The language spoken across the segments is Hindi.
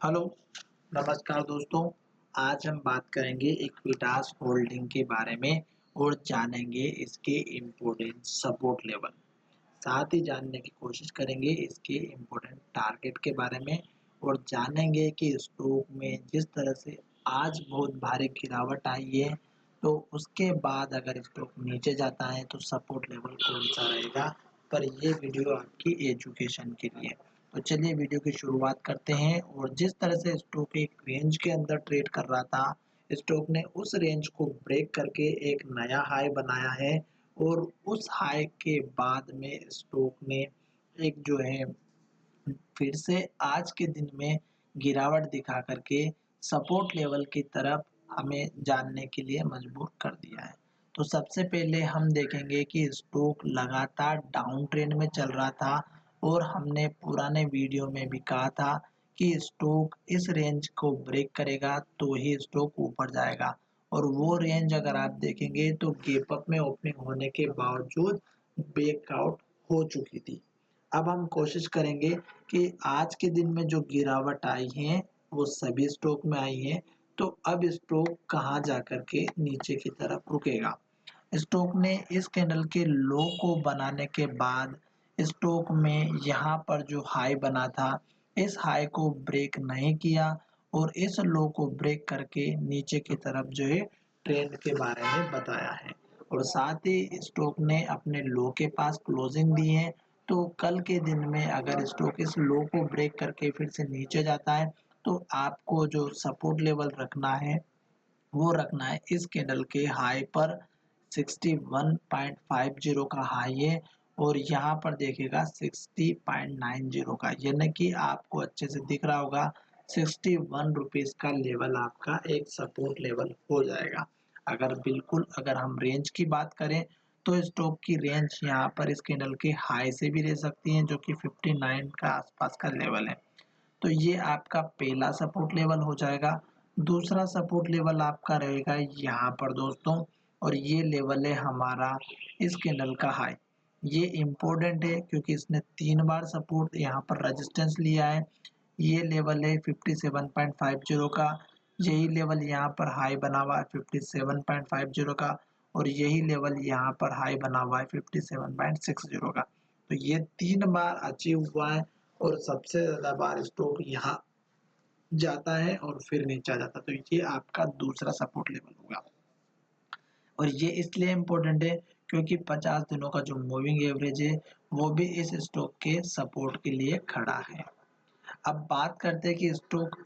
हेलो, नमस्कार दोस्तों। आज हम बात करेंगे इक्विटास होल्डिंग के बारे में और जानेंगे इसके इम्पोर्टेंट सपोर्ट लेवल। साथ ही जानने की कोशिश करेंगे इसके इम्पोर्टेंट टारगेट के बारे में और जानेंगे कि स्टॉक में जिस तरह से आज बहुत भारी गिरावट आई है, तो उसके बाद अगर स्टॉक नीचे जाता है तो सपोर्ट लेवल कौन सा रहेगा। पर ये वीडियो आपकी एजुकेशन के लिए। तो चलिए वीडियो की शुरुआत करते हैं। और जिस तरह से स्टॉक एक रेंज के अंदर ट्रेड कर रहा था, स्टॉक ने उस रेंज को ब्रेक करके एक नया हाई बनाया है और उस हाई के बाद में स्टॉक ने एक जो है फिर से आज के दिन में गिरावट दिखा करके सपोर्ट लेवल की तरफ हमें जानने के लिए मजबूर कर दिया है। तो सबसे पहले हम देखेंगे कि स्टॉक लगातार डाउन ट्रेंड में चल रहा था और हमने पुराने वीडियो में भी कहा था कि स्टॉक इस रेंज को ब्रेक करेगा तो ही स्टॉक ऊपर जाएगा। और वो रेंज अगर आप देखेंगे तो गैप अप में ओपनिंग होने के बावजूद ब्रेकआउट हो चुकी थी। अब हम कोशिश करेंगे कि आज के दिन में जो गिरावट आई है वो सभी स्टॉक में आई है। तो अब स्टॉक कहाँ जा कर के नीचे की तरफ रुकेगा। स्टॉक ने इस कैंडल के लो को बनाने के बाद स्टॉक में यहाँ पर जो हाई बना था, इस हाई को ब्रेक नहीं किया और इस लो को ब्रेक करके नीचे की तरफ जो है ट्रेंड के बारे में बताया है। और साथ ही स्टॉक ने अपने लो के पास क्लोजिंग दी है। तो कल के दिन में अगर स्टॉक इस लो को ब्रेक करके फिर से नीचे जाता है तो आपको जो सपोर्ट लेवल रखना है वो रखना है इस कैंडल के हाई पर। 61.50 का हाई है और यहाँ पर देखिएगा 60.90 का, यानी कि आपको अच्छे से दिख रहा होगा 61 रुपीज़ का लेवल आपका एक सपोर्ट लेवल हो जाएगा। अगर हम रेंज की बात करें तो स्टॉक की रेंज यहाँ पर इस कैंडल के हाई से भी रह सकती है, जो कि 59 का आसपास का लेवल है। तो ये आपका पहला सपोर्ट लेवल हो जाएगा। दूसरा सपोर्ट लेवल आपका रहेगा यहाँ पर दोस्तों, और ये लेवल है हमारा इस कैंडल का हाई। ये इम्पोर्टेंट है क्योंकि इसने 3 बार सपोर्ट यहाँ पर रेजिस्टेंस लिया है। ये लेवल है 57.50 का। यही लेवल यहाँ पर हाई बना हुआ है 57.50 का और यही लेवल यहाँ पर हाई बना हुआ है 57.60 का। तो ये 3 बार अचीव हुआ है और सबसे ज़्यादा बार स्टॉक यहाँ जाता है और फिर नीचे आ जाता है। तो ये आपका दूसरा सपोर्ट लेवल होगा और ये इसलिए इम्पोर्टेंट है क्योंकि 50 दिनों का जो मूविंग एवरेज है वो भी इस स्टॉक के सपोर्ट के लिए खड़ा है। अब बात करते हैं कि स्टॉक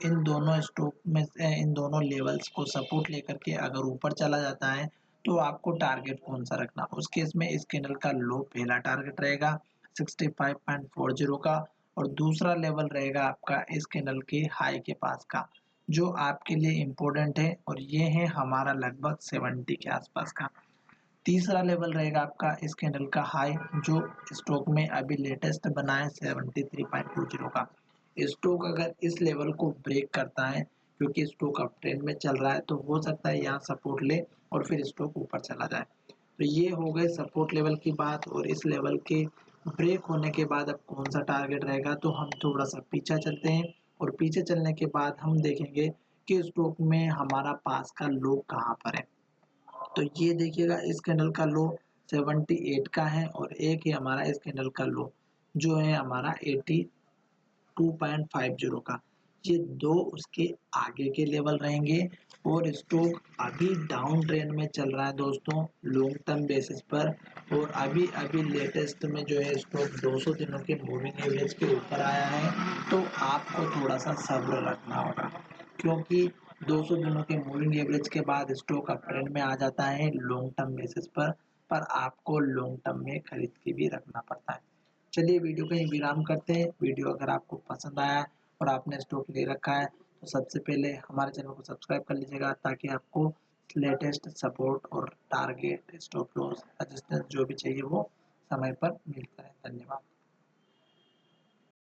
में से इन दोनों लेवल्स को सपोर्ट लेकर के अगर ऊपर चला जाता है तो आपको टारगेट कौन सा रखना। उस केस में इस कैंडल का लो पहला टारगेट रहेगा 65.40 का और दूसरा लेवल रहेगा आपका इस कैंडल के हाई के पास का, जो आपके लिए इम्पोर्टेंट है और ये है हमारा लगभग 70 के आसपास का। तीसरा लेवल रहेगा आपका इस कैंडल का हाई जो स्टॉक में अभी लेटेस्ट बना है 73.20 का। स्टॉक अगर इस लेवल को ब्रेक करता है क्योंकि स्टॉक अप ट्रेंड में चल रहा है तो हो सकता है यहाँ सपोर्ट ले और फिर स्टॉक ऊपर चला जाए। तो ये हो गए सपोर्ट लेवल की बात। और इस लेवल के ब्रेक होने के बाद अब कौन सा टारगेट रहेगा, तो हम थोड़ा सा पीछे चलते हैं और पीछे चलने के बाद हम देखेंगे कि स्टॉक में हमारा पास का लो कहाँ पर है। तो ये देखिएगा इस कैंडल का लो 78 का है और एक है हमारा इस कैंडल का लो जो है हमारा 82.50 का। ये दो उसके आगे के लेवल रहेंगे और स्टॉक अभी डाउन ट्रेंड में चल रहा है दोस्तों लॉन्ग टर्म बेसिस पर। और अभी अभी लेटेस्ट में जो है स्टॉक 200 दिनों के मूविंग एवरेज के ऊपर आया है। तो आपको थोड़ा सा सब्र रखना होगा क्योंकि 200 दिनों के मूविंग एवरेज के बाद स्टॉक अप ट्रेंड में आ जाता है लॉन्ग टर्म बेसिस पर आपको लॉन्ग टर्म में खरीद के भी रखना पड़ता है। चलिए वीडियो का यहीं विराम करते हैं। वीडियो अगर आपको पसंद आया है और आपने स्टॉक ले रखा है तो सबसे पहले हमारे चैनल को सब्सक्राइब कर लीजिएगा ताकि आपको लेटेस्ट सपोर्ट और टारगेट स्टॉप लॉस रेजिस्टेंस जो भी चाहिए वो समय पर मिलता है। धन्यवाद।